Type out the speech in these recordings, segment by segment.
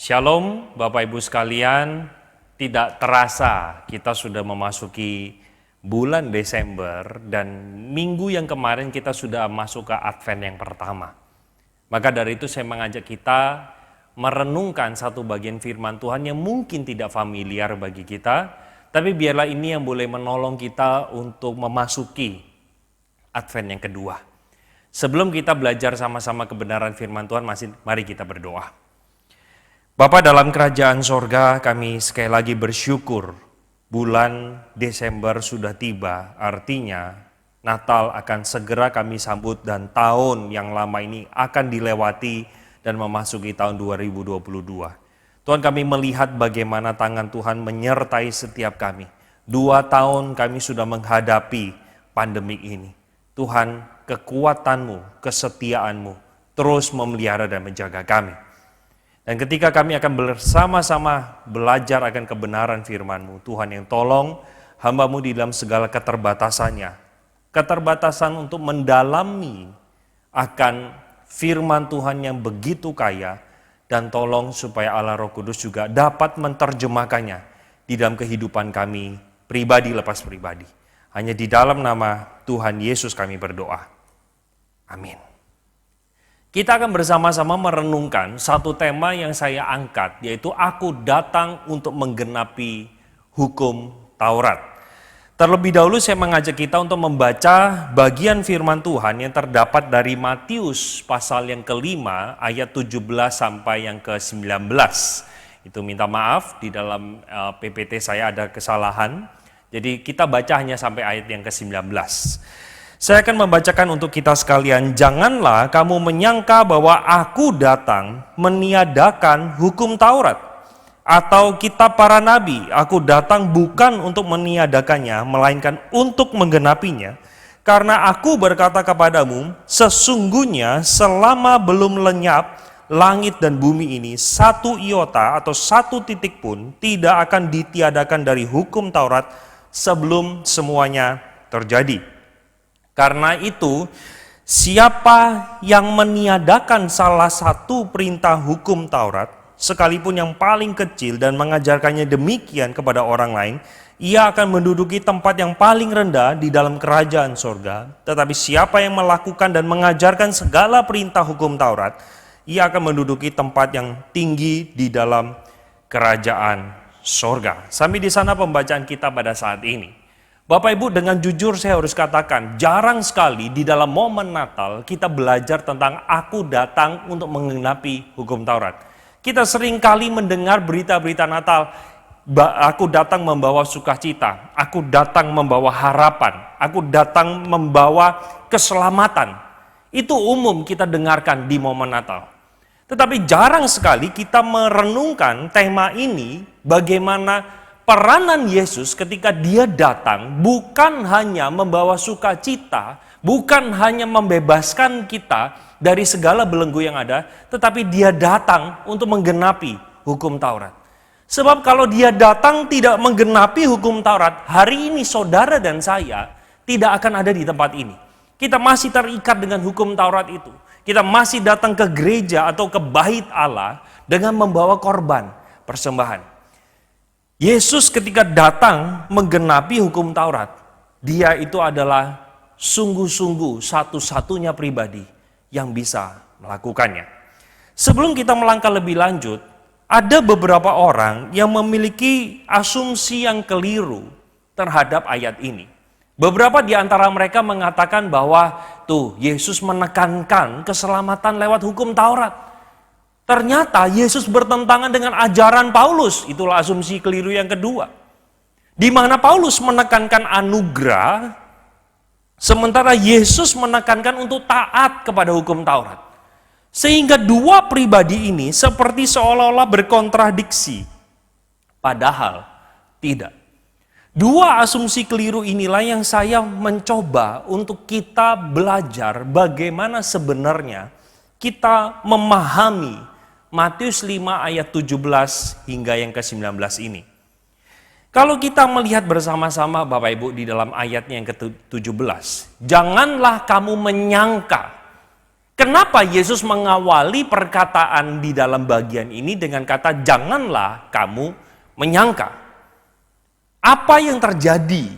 Shalom Bapak Ibu sekalian, tidak terasa kita sudah memasuki bulan Desember dan minggu yang kemarin kita sudah masuk ke Advent yang pertama. Maka dari itu saya mengajak kita merenungkan satu bagian firman Tuhan yang mungkin tidak familiar bagi kita, tapi biarlah ini yang boleh menolong kita untuk memasuki Advent yang kedua. Sebelum kita belajar sama-sama kebenaran firman Tuhan, mari kita berdoa. Bapa dalam kerajaan sorga, kami sekali lagi bersyukur bulan Desember sudah tiba, artinya Natal akan segera kami sambut dan tahun yang lama ini akan dilewati dan memasuki tahun 2022. Tuhan, kami melihat bagaimana tangan Tuhan menyertai setiap kami. 2 tahun kami sudah menghadapi pandemik ini. Tuhan, kekuatan-Mu, kesetiaan-Mu terus memelihara dan menjaga kami. Dan ketika kami akan bersama-sama belajar akan kebenaran firman-Mu, Tuhan yang tolong hamba-Mu di dalam segala keterbatasannya. Keterbatasan untuk mendalami akan firman Tuhan yang begitu kaya, dan tolong supaya Allah Roh Kudus juga dapat menerjemahkannya di dalam kehidupan kami, pribadi lepas pribadi. Hanya di dalam nama Tuhan Yesus kami berdoa. Amin. Kita akan bersama-sama merenungkan satu tema yang saya angkat, yaitu aku datang untuk menggenapi hukum Taurat. Terlebih dahulu saya mengajak kita untuk membaca bagian firman Tuhan yang terdapat dari Matius pasal yang ke-5 ayat 17 sampai yang ke-19. Itu minta maaf, di dalam PPT saya ada kesalahan, jadi kita baca hanya sampai ayat yang ke-19. Saya akan membacakan untuk kita sekalian, janganlah kamu menyangka bahwa aku datang meniadakan hukum Taurat atau kitab para nabi. Aku datang bukan untuk meniadakannya, melainkan untuk menggenapinya. Karena aku berkata kepadamu, sesungguhnya selama belum lenyap langit dan bumi ini, 1 iota atau 1 titik pun tidak akan ditiadakan dari hukum Taurat sebelum semuanya terjadi. Karena itu, siapa yang meniadakan salah satu perintah hukum Taurat, sekalipun yang paling kecil, dan mengajarkannya demikian kepada orang lain, ia akan menduduki tempat yang paling rendah di dalam kerajaan sorga. Tetapi siapa yang melakukan dan mengajarkan segala perintah hukum Taurat, ia akan menduduki tempat yang tinggi di dalam kerajaan sorga. Sampai di sana pembacaan kita pada saat ini. Bapak Ibu, dengan jujur saya harus katakan, jarang sekali di dalam momen Natal kita belajar tentang aku datang untuk menggenapi hukum Taurat. Kita sering kali mendengar berita-berita Natal, aku datang membawa sukacita, aku datang membawa harapan, aku datang membawa keselamatan. Itu umum kita dengarkan di momen Natal. Tetapi jarang sekali kita merenungkan tema ini, bagaimana peranan Yesus ketika dia datang bukan hanya membawa sukacita, bukan hanya membebaskan kita dari segala belenggu yang ada, tetapi dia datang untuk menggenapi hukum Taurat. Sebab kalau dia datang tidak menggenapi hukum Taurat, hari ini saudara dan saya tidak akan ada di tempat ini. Kita masih terikat dengan hukum Taurat itu. Kita masih datang ke gereja atau ke bait Allah dengan membawa korban persembahan. Yesus ketika datang menggenapi hukum Taurat, dia itu adalah sungguh-sungguh satu-satunya pribadi yang bisa melakukannya. Sebelum kita melangkah lebih lanjut, ada beberapa orang yang memiliki asumsi yang keliru terhadap ayat ini. Beberapa di antara mereka mengatakan bahwa Yesus menekankan keselamatan lewat hukum Taurat. Ternyata Yesus bertentangan dengan ajaran Paulus. Itulah asumsi keliru yang kedua. Di mana Paulus menekankan anugerah, sementara Yesus menekankan untuk taat kepada hukum Taurat. Sehingga dua pribadi ini seperti seolah-olah berkontradiksi. Padahal tidak. Dua asumsi keliru inilah yang saya mencoba untuk kita belajar bagaimana sebenarnya kita memahami Matius 5 ayat 17 hingga yang ke-19 ini. Kalau kita melihat bersama-sama Bapak Ibu di dalam ayatnya yang ke-17, janganlah kamu menyangka Kenapa Yesus mengawali perkataan di dalam bagian ini dengan kata janganlah kamu menyangka? Apa yang terjadi?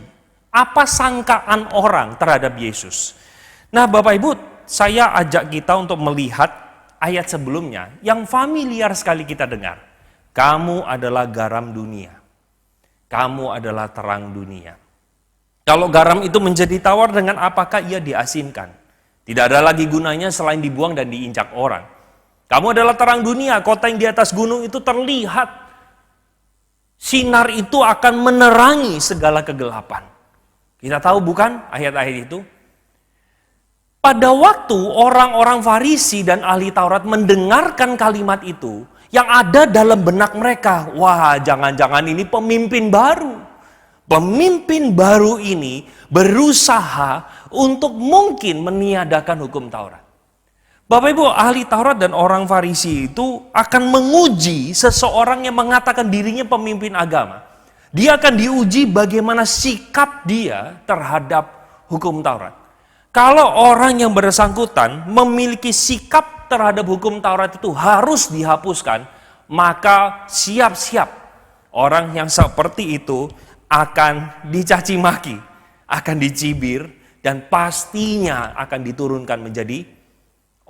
Apa sangkaan orang terhadap Yesus? Nah, Bapak Ibu, saya ajak kita untuk melihat ayat sebelumnya yang familiar sekali kita dengar. Kamu adalah garam dunia. Kamu adalah terang dunia. Kalau garam itu menjadi tawar, dengan apakah ia diasinkan? Tidak ada lagi gunanya selain dibuang dan diinjak orang. Kamu adalah terang dunia, kota yang di atas gunung itu terlihat. Sinar itu akan menerangi segala kegelapan. Kita tahu bukan ayat-ayat itu? Pada waktu orang-orang Farisi dan ahli Taurat mendengarkan kalimat itu, yang ada dalam benak mereka, wah jangan-jangan ini pemimpin baru. Pemimpin baru ini berusaha untuk mungkin meniadakan hukum Taurat. Bapak Ibu, ahli Taurat dan orang Farisi itu akan menguji seseorang yang mengatakan dirinya pemimpin agama. Dia akan diuji bagaimana sikap dia terhadap hukum Taurat. Kalau orang yang bersangkutan memiliki sikap terhadap hukum Taurat itu harus dihapuskan, maka siap-siap orang yang seperti itu akan dicaci maki, akan dicibir, dan pastinya akan diturunkan menjadi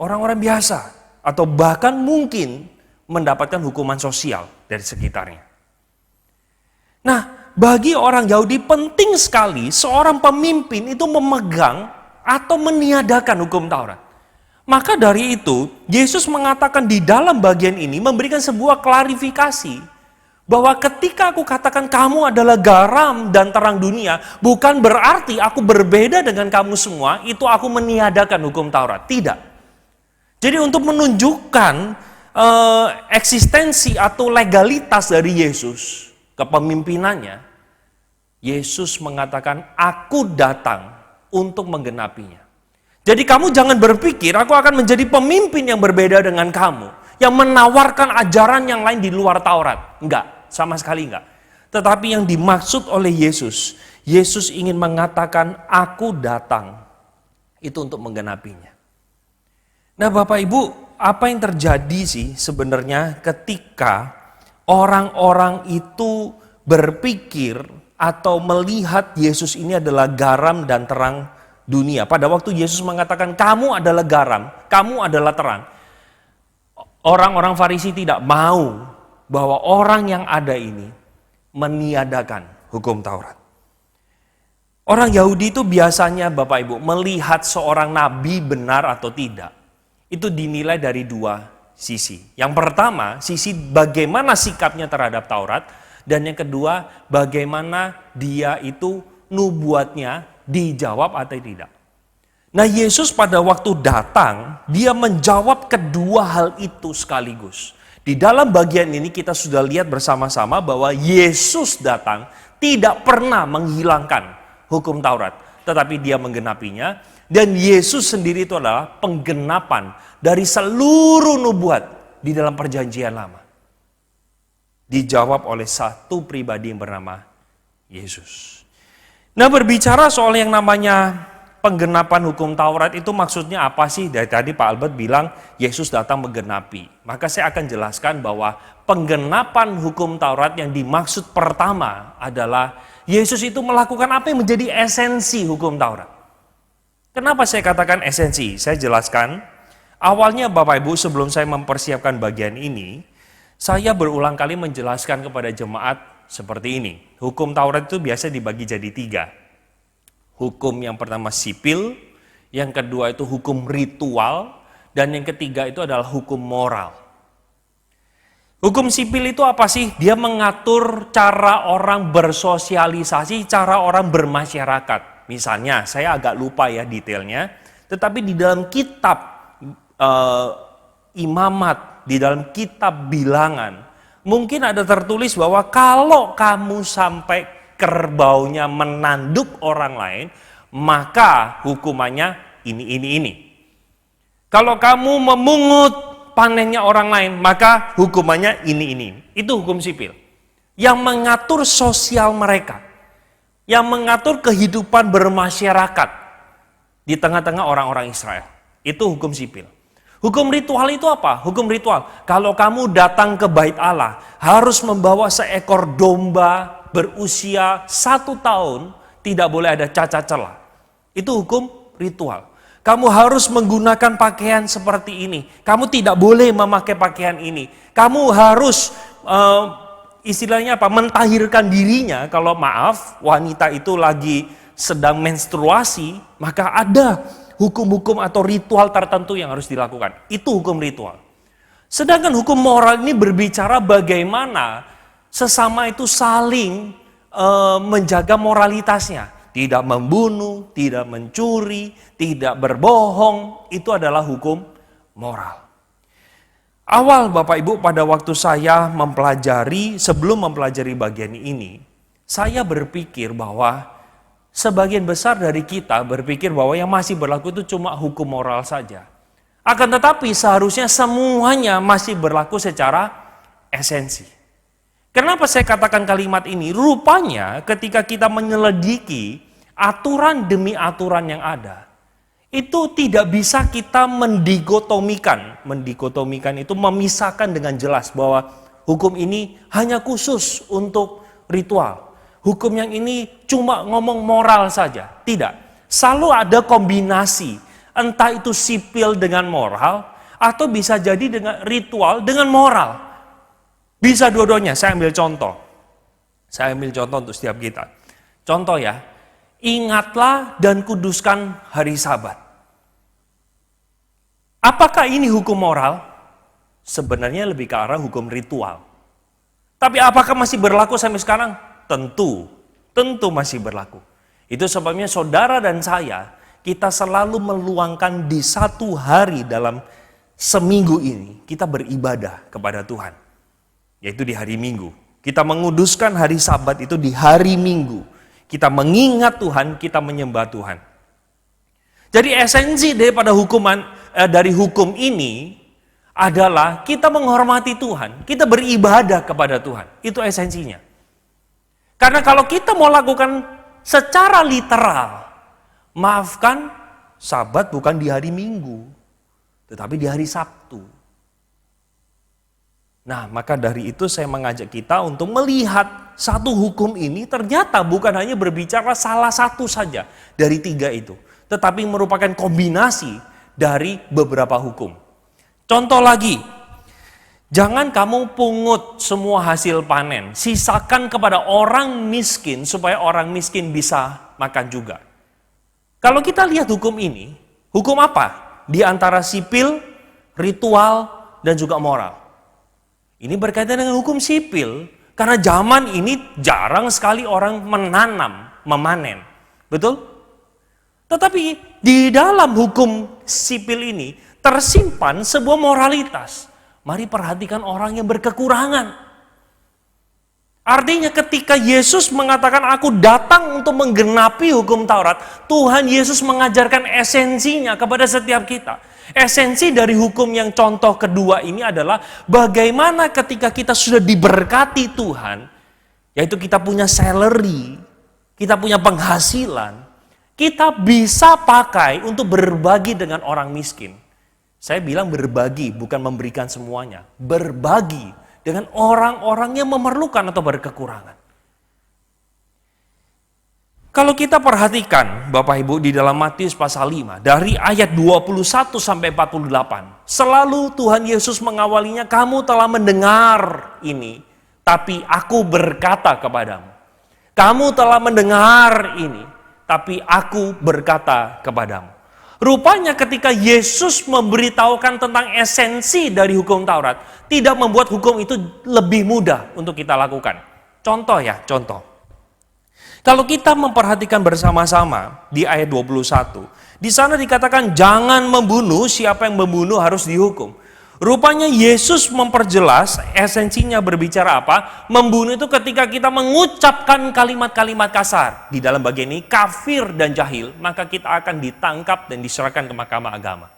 orang-orang biasa, atau bahkan mungkin mendapatkan hukuman sosial dari sekitarnya. Nah, bagi orang Yahudi penting sekali seorang pemimpin itu memegang atau meniadakan hukum Taurat. Maka dari itu, Yesus mengatakan di dalam bagian ini memberikan sebuah klarifikasi bahwa ketika aku katakan kamu adalah garam dan terang dunia, bukan berarti aku berbeda dengan kamu semua, itu aku meniadakan hukum Taurat. Tidak. Jadi untuk menunjukkan eksistensi atau legalitas dari Yesus, kepemimpinannya, Yesus mengatakan, aku datang untuk menggenapinya. Jadi kamu jangan berpikir aku akan menjadi pemimpin yang berbeda dengan kamu, yang menawarkan ajaran yang lain di luar Taurat. Enggak. Sama sekali enggak. Tetapi yang dimaksud oleh Yesus, Yesus ingin mengatakan aku datang itu untuk menggenapinya. Nah Bapak Ibu, apa yang terjadi sih sebenarnya ketika orang-orang itu berpikir atau melihat Yesus ini adalah garam dan terang dunia. Pada waktu Yesus mengatakan kamu adalah garam, kamu adalah terang. Orang-orang Farisi tidak mau bahwa orang yang ada ini meniadakan hukum Taurat. Orang Yahudi itu biasanya Bapak Ibu melihat seorang nabi benar atau tidak, itu dinilai dari dua sisi. Yang pertama, sisi bagaimana sikapnya terhadap Taurat, dan yang kedua, bagaimana dia itu nubuatnya dijawab atau tidak. Nah Yesus pada waktu datang, dia menjawab kedua hal itu sekaligus. Di dalam bagian ini kita sudah lihat bersama-sama bahwa Yesus datang tidak pernah menghilangkan hukum Taurat, tetapi dia menggenapinya, dan Yesus sendiri itu adalah penggenapan dari seluruh nubuat di dalam perjanjian lama. Dijawab oleh satu pribadi yang bernama Yesus. Nah berbicara soal yang namanya penggenapan hukum Taurat itu maksudnya apa sih? Dari tadi Pak Albert bilang Yesus datang menggenapi. Maka saya akan jelaskan bahwa penggenapan hukum Taurat yang dimaksud pertama adalah Yesus itu melakukan apa yang menjadi esensi hukum Taurat. Kenapa saya katakan esensi? Saya jelaskan. Awalnya Bapak Ibu sebelum saya mempersiapkan bagian ini, saya berulang kali menjelaskan kepada jemaat seperti ini. Hukum Taurat itu biasa dibagi jadi 3. Hukum yang pertama sipil, yang kedua itu hukum ritual, dan yang ketiga itu adalah hukum moral. Hukum sipil itu apa sih? Dia mengatur cara orang bersosialisasi, cara orang bermasyarakat. Misalnya, saya agak lupa ya detailnya, tetapi di dalam kitab imamat, di dalam kitab bilangan, mungkin ada tertulis bahwa kalau kamu sampai kerbaunya menanduk orang lain, maka hukumannya ini. Kalau kamu memungut panennya orang lain, maka hukumannya ini. Itu hukum sipil. Yang mengatur sosial mereka. Yang mengatur kehidupan bermasyarakat di tengah-tengah orang-orang Israel. Itu hukum sipil. Hukum ritual itu apa? Hukum ritual, kalau kamu datang ke bait Allah, harus membawa seekor domba berusia 1 tahun, tidak boleh ada cacat celah. Itu hukum ritual. Kamu harus menggunakan pakaian seperti ini. Kamu tidak boleh memakai pakaian ini. Kamu harus istilahnya apa? Mentahirkan dirinya. Kalau maaf, wanita itu lagi sedang menstruasi, maka ada hukum-hukum atau ritual tertentu yang harus dilakukan. Itu hukum ritual. Sedangkan hukum moral ini berbicara bagaimana sesama itu saling menjaga moralitasnya. Tidak membunuh, tidak mencuri, tidak berbohong. Itu adalah hukum moral. Awal Bapak Ibu, pada waktu saya sebelum mempelajari bagian ini, saya berpikir bahwa sebagian besar dari kita berpikir bahwa yang masih berlaku itu cuma hukum moral saja. Akan tetapi seharusnya semuanya masih berlaku secara esensi. Kenapa saya katakan kalimat ini? Rupanya ketika kita menyelidiki aturan demi aturan yang ada, itu tidak bisa kita mendikotomikan. Mendikotomikan itu memisahkan dengan jelas bahwa hukum ini hanya khusus untuk ritual. Hukum yang ini cuma ngomong moral saja. Tidak. Selalu ada kombinasi. Entah itu sipil dengan moral, atau bisa jadi dengan ritual dengan moral. Bisa dua-duanya. Saya ambil contoh. Untuk setiap kita. Contoh ya. Ingatlah dan kuduskan hari Sabat. Apakah ini hukum moral? Sebenarnya lebih ke arah hukum ritual. Tapi apakah masih berlaku sampai sekarang? Tentu masih berlaku. Itu sebabnya saudara dan saya, kita selalu meluangkan di 1 hari dalam seminggu ini, kita beribadah kepada Tuhan. Yaitu di hari Minggu. Kita menguduskan hari Sabat itu di hari Minggu. Kita mengingat Tuhan, kita menyembah Tuhan. Jadi esensi daripada dari hukum ini adalah kita menghormati Tuhan, kita beribadah kepada Tuhan. Itu esensinya. Karena kalau kita mau lakukan secara literal, maafkan, Sabat bukan di hari Minggu, tetapi di hari Sabtu. Nah, maka dari itu saya mengajak kita untuk melihat satu hukum ini ternyata bukan hanya berbicara salah satu saja dari 3 itu, tetapi merupakan kombinasi dari beberapa hukum. Contoh lagi, jangan kamu pungut semua hasil panen, sisakan kepada orang miskin supaya orang miskin bisa makan juga. Kalau kita lihat hukum ini, hukum apa? Di antara sipil, ritual, dan juga moral. Ini berkaitan dengan hukum sipil, karena zaman ini jarang sekali orang memanen. Betul? Tetapi di dalam hukum sipil ini tersimpan sebuah moralitas. Mari perhatikan orang yang berkekurangan. Artinya ketika Yesus mengatakan aku datang untuk menggenapi hukum Taurat, Tuhan Yesus mengajarkan esensinya kepada setiap kita. Esensi dari hukum yang contoh kedua ini adalah bagaimana ketika kita sudah diberkati Tuhan, yaitu kita punya salary, kita punya penghasilan, kita bisa pakai untuk berbagi dengan orang miskin. Saya bilang berbagi, bukan memberikan semuanya. Berbagi dengan orang-orang yang memerlukan atau berkekurangan. Kalau kita perhatikan Bapak Ibu di dalam Matius pasal 5, dari ayat 21 sampai 48, selalu Tuhan Yesus mengawalinya, kamu telah mendengar ini, tapi aku berkata kepadamu. Kamu telah mendengar ini, tapi aku berkata kepadamu. Rupanya ketika Yesus memberitahukan tentang esensi dari hukum Taurat, tidak membuat hukum itu lebih mudah untuk kita lakukan. Contoh. Kalau kita memperhatikan bersama-sama di ayat 21, di sana dikatakan jangan membunuh, siapa yang membunuh harus dihukum. Rupanya Yesus memperjelas esensinya berbicara apa? Membunuh itu ketika kita mengucapkan kalimat-kalimat kasar. Di dalam bagian ini kafir dan jahil, maka kita akan ditangkap dan diserahkan ke mahkamah agama.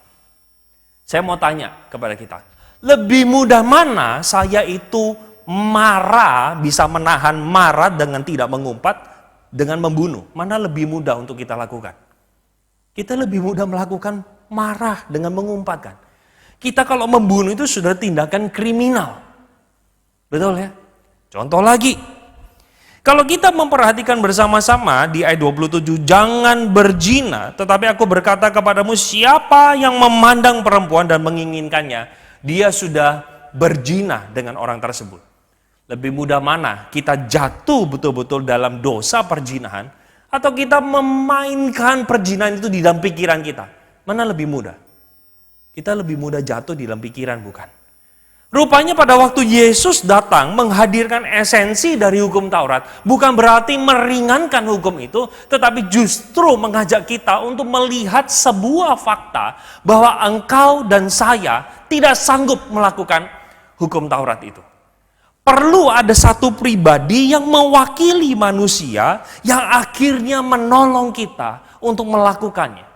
Saya mau tanya kepada kita, lebih mudah mana saya itu marah, bisa menahan marah dengan tidak mengumpat, dengan membunuh? Mana lebih mudah untuk kita lakukan? Kita lebih mudah melakukan marah dengan mengumpat kan? Kita kalau membunuh itu sudah tindakan kriminal. Betul ya? Contoh lagi. Kalau kita memperhatikan bersama-sama di ayat 27, jangan berzina, tetapi aku berkata kepadamu, siapa yang memandang perempuan dan menginginkannya, dia sudah berzina dengan orang tersebut. Lebih mudah mana? Kita jatuh betul-betul dalam dosa perzinahan, atau kita memainkan perzinahan itu di dalam pikiran kita? Mana lebih mudah? Kita lebih mudah jatuh di dalam pikiran, bukan? Rupanya pada waktu Yesus datang menghadirkan esensi dari hukum Taurat, bukan berarti meringankan hukum itu, tetapi justru mengajak kita untuk melihat sebuah fakta bahwa engkau dan saya tidak sanggup melakukan hukum Taurat itu. Perlu ada satu pribadi yang mewakili manusia yang akhirnya menolong kita untuk melakukannya.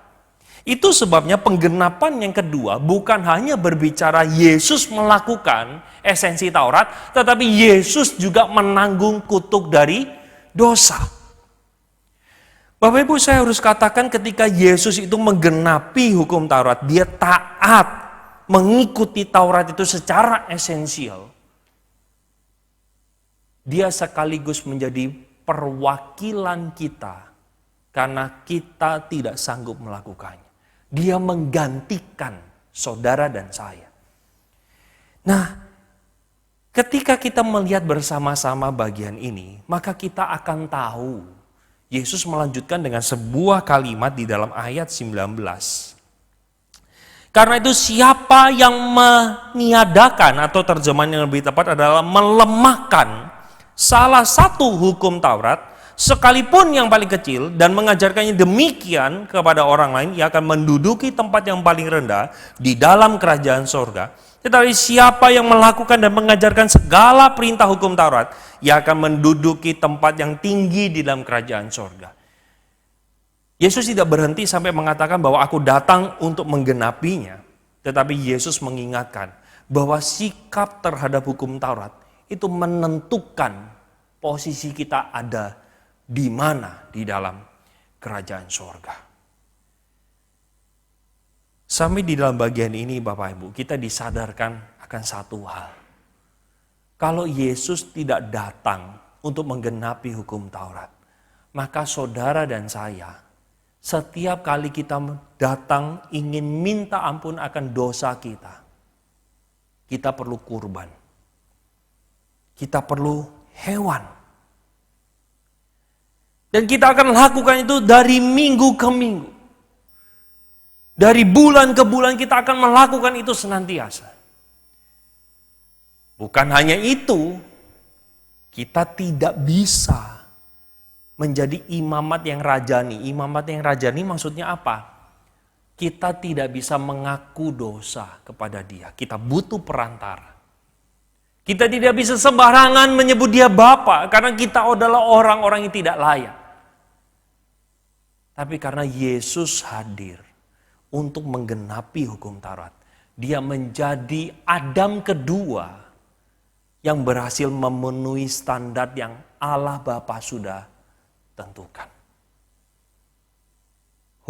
Itu sebabnya penggenapan yang kedua bukan hanya berbicara Yesus melakukan esensi Taurat, tetapi Yesus juga menanggung kutuk dari dosa. Bapak Ibu, saya harus katakan ketika Yesus itu menggenapi hukum Taurat, dia taat mengikuti Taurat itu secara esensial. Dia sekaligus menjadi perwakilan kita karena kita tidak sanggup melakukannya. Dia menggantikan saudara dan saya. Nah, ketika kita melihat bersama-sama bagian ini, maka kita akan tahu. Yesus melanjutkan dengan sebuah kalimat di dalam ayat 19. Karena itu siapa yang meniadakan, atau terjemahan yang lebih tepat adalah melemahkan salah satu hukum Taurat, sekalipun yang paling kecil, dan mengajarkannya demikian kepada orang lain, ia akan menduduki tempat yang paling rendah di dalam kerajaan sorga. Tetapi siapa yang melakukan dan mengajarkan segala perintah hukum Taurat, ia akan menduduki tempat yang tinggi di dalam kerajaan sorga. Yesus tidak berhenti sampai mengatakan bahwa aku datang untuk menggenapinya. Tetapi Yesus mengingatkan bahwa sikap terhadap hukum Taurat itu menentukan posisi kita ada di mana di dalam kerajaan sorga. Sampai di dalam bagian ini Bapak Ibu, kita disadarkan akan satu hal. Kalau Yesus tidak datang untuk menggenapi hukum Taurat, maka saudara dan saya, setiap kali kita datang ingin minta ampun akan dosa kita perlu kurban. Kita perlu hewan. Dan kita akan lakukan itu dari minggu ke minggu. Dari bulan ke bulan kita akan melakukan itu senantiasa. Bukan hanya itu, kita tidak bisa menjadi imamat yang rajani. Imamat yang rajani maksudnya apa? Kita tidak bisa mengaku dosa kepada Dia. Kita butuh perantara. Kita tidak bisa sembarangan menyebut Dia Bapa karena kita adalah orang-orang yang tidak layak. Tapi karena Yesus hadir untuk menggenapi hukum Taurat, Dia menjadi Adam kedua yang berhasil memenuhi standar yang Allah Bapa sudah tentukan.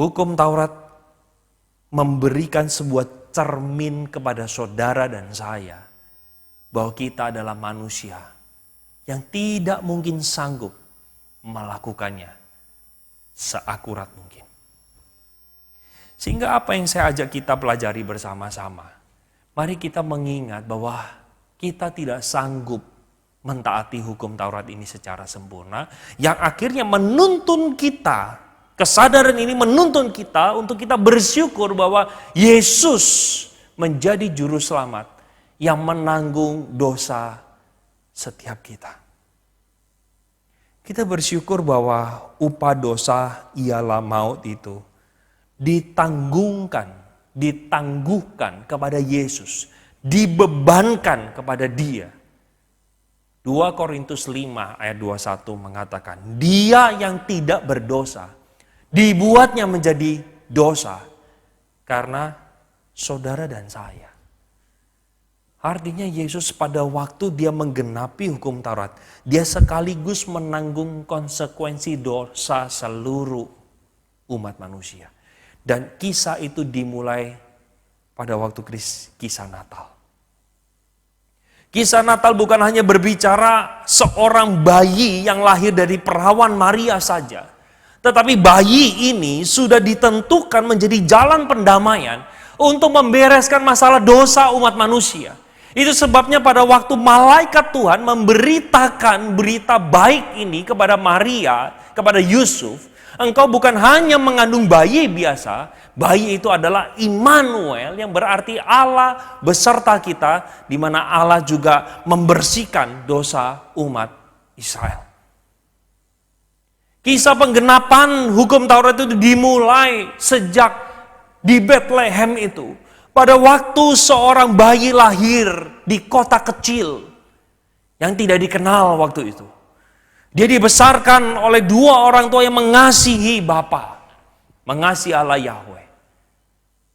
Hukum Taurat memberikan sebuah cermin kepada saudara dan saya bahwa kita adalah manusia yang tidak mungkin sanggup melakukannya seakurat mungkin. Sehingga apa yang saya ajak kita pelajari bersama-sama, mari kita mengingat bahwa kita tidak sanggup mentaati hukum Taurat ini secara sempurna, yang akhirnya menuntun kita, kesadaran ini menuntun kita untuk kita bersyukur bahwa Yesus menjadi juru selamat yang menanggung dosa setiap kita. Kita bersyukur bahwa upah dosa ialah maut itu ditangguhkan kepada Yesus, dibebankan kepada Dia. 2 Korintus 5 ayat 21 mengatakan, Dia yang tidak berdosa dibuatnya menjadi dosa karena saudara dan saya. Artinya Yesus pada waktu Dia menggenapi hukum Taurat, Dia sekaligus menanggung konsekuensi dosa seluruh umat manusia. Dan kisah itu dimulai pada waktu kisah Natal. Kisah Natal bukan hanya berbicara seorang bayi yang lahir dari perawan Maria saja. Tetapi bayi ini sudah ditentukan menjadi jalan pendamaian untuk membereskan masalah dosa umat manusia. Itu sebabnya pada waktu malaikat Tuhan memberitakan berita baik ini kepada Maria, kepada Yusuf, engkau bukan hanya mengandung bayi biasa, bayi itu adalah Immanuel yang berarti Allah beserta kita, di mana Allah juga membersihkan dosa umat Israel. Kisah penggenapan hukum Taurat itu dimulai sejak di Bethlehem itu. Pada waktu seorang bayi lahir di kota kecil yang tidak dikenal waktu itu. Dia dibesarkan oleh dua orang tua yang mengasihi Bapa, mengasihi Allah Yahweh.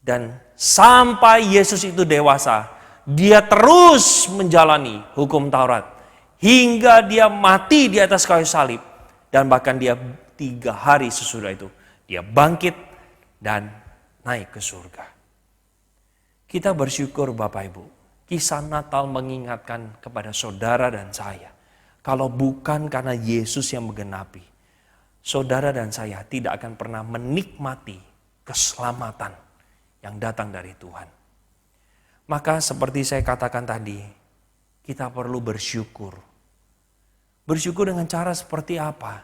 Dan sampai Yesus itu dewasa, dia terus menjalani hukum Taurat. Hingga dia mati di atas kayu salib. Dan bahkan dia 3 hari sesudah itu, dia bangkit dan naik ke surga. Kita bersyukur Bapak Ibu, kisah Natal mengingatkan kepada saudara dan saya. Kalau bukan karena Yesus yang menggenapi, saudara dan saya tidak akan pernah menikmati keselamatan yang datang dari Tuhan. Maka seperti saya katakan tadi, kita perlu bersyukur. Bersyukur dengan cara seperti apa?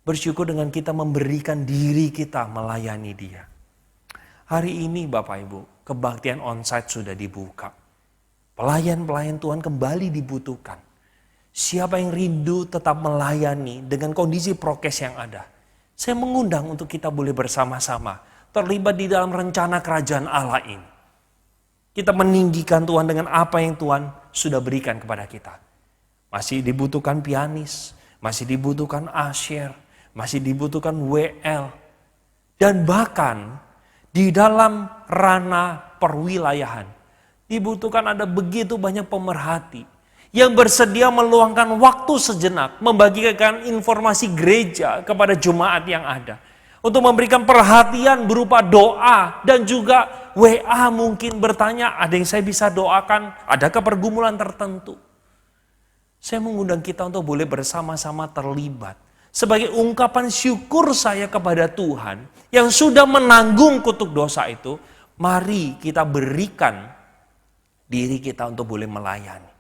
Bersyukur dengan kita memberikan diri kita melayani Dia. Hari ini Bapak Ibu, kebaktian onsite sudah dibuka. Pelayan-pelayan Tuhan kembali dibutuhkan. Siapa yang rindu tetap melayani dengan kondisi prokes yang ada. Saya mengundang untuk kita boleh bersama-sama terlibat di dalam rencana kerajaan Allah ini. Kita meninggikan Tuhan dengan apa yang Tuhan sudah berikan kepada kita. Masih dibutuhkan pianis, masih dibutuhkan usher, masih dibutuhkan WL. Dan bahkan di dalam ranah perwilayahan dibutuhkan ada begitu banyak pemerhati yang bersedia meluangkan waktu sejenak membagikan informasi gereja kepada jemaat yang ada. Untuk memberikan perhatian berupa doa dan juga WA mungkin bertanya, ada yang saya bisa doakan, adakah pergumulan tertentu? Saya mengundang kita untuk boleh bersama-sama terlibat. Sebagai ungkapan syukur saya kepada Tuhan yang sudah menanggung kutuk dosa itu, mari kita berikan diri kita untuk boleh melayani.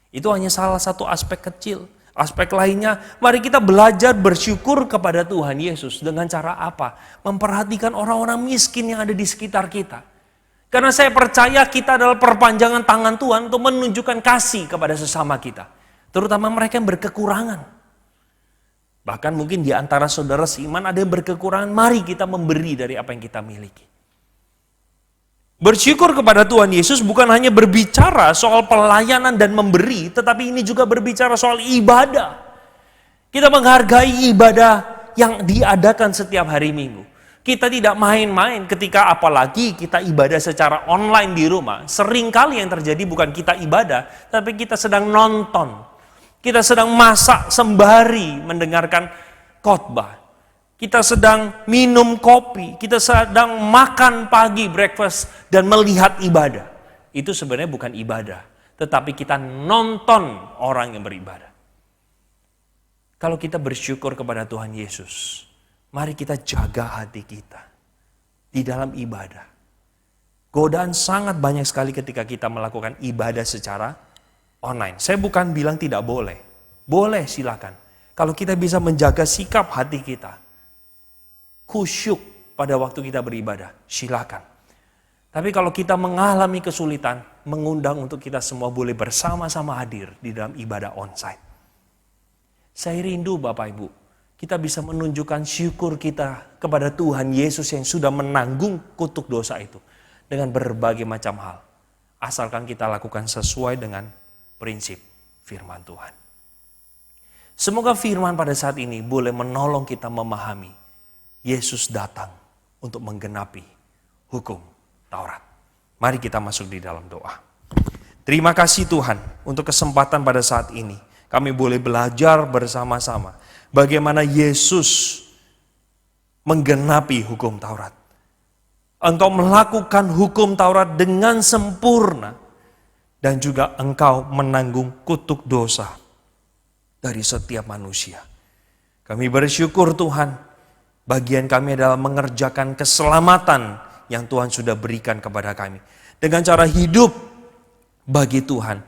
Itu hanya salah satu aspek kecil. Aspek lainnya, mari kita belajar bersyukur kepada Tuhan Yesus dengan cara apa? Memperhatikan orang-orang miskin yang ada di sekitar kita. Karena saya percaya kita adalah perpanjangan tangan Tuhan untuk menunjukkan kasih kepada sesama kita. Terutama mereka yang berkekurangan. Bahkan mungkin di antara saudara seiman ada yang berkekurangan, mari kita memberi dari apa yang kita miliki. Bersyukur kepada Tuhan Yesus bukan hanya berbicara soal pelayanan dan memberi, tetapi ini juga berbicara soal ibadah. Kita menghargai ibadah yang diadakan setiap hari Minggu. Kita tidak main-main ketika apalagi kita ibadah secara online di rumah. Seringkali yang terjadi bukan kita ibadah, tapi kita sedang nonton. Kita sedang masak sembari mendengarkan khotbah. Kita sedang minum kopi, kita sedang makan pagi breakfast dan melihat ibadah. Itu sebenarnya bukan ibadah, tetapi kita nonton orang yang beribadah. Kalau kita bersyukur kepada Tuhan Yesus, mari kita jaga hati kita di dalam ibadah. Godaan sangat banyak sekali ketika kita melakukan ibadah secara online. Saya bukan bilang tidak boleh. Boleh, silakan. Kalau kita bisa menjaga sikap hati kita, khusyuk pada waktu kita beribadah, silakan. Tapi kalau kita mengalami kesulitan, mengundang untuk kita semua boleh bersama-sama hadir di dalam ibadah onsite. Saya rindu Bapak Ibu, kita bisa menunjukkan syukur kita kepada Tuhan Yesus yang sudah menanggung kutuk dosa itu dengan berbagai macam hal. Asalkan kita lakukan sesuai dengan prinsip firman Tuhan. Semoga firman pada saat ini boleh menolong kita memahami Yesus datang untuk menggenapi hukum Taurat. Mari kita masuk di dalam doa. Terima kasih Tuhan untuk kesempatan pada saat ini. Kami boleh belajar bersama-sama bagaimana Yesus menggenapi hukum Taurat. Engkau melakukan hukum Taurat dengan sempurna. Dan juga Engkau menanggung kutuk dosa dari setiap manusia. Kami bersyukur Tuhan, bagian kami adalah mengerjakan keselamatan yang Tuhan sudah berikan kepada kami. Dengan cara hidup bagi Tuhan,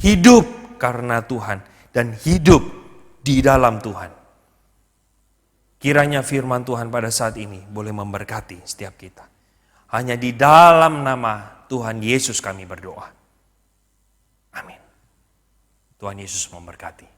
hidup karena Tuhan, dan hidup di dalam Tuhan. Kiranya firman Tuhan pada saat ini boleh memberkati setiap kita. Hanya di dalam nama Tuhan Yesus kami berdoa. Amin. Tuhan Yesus memberkati.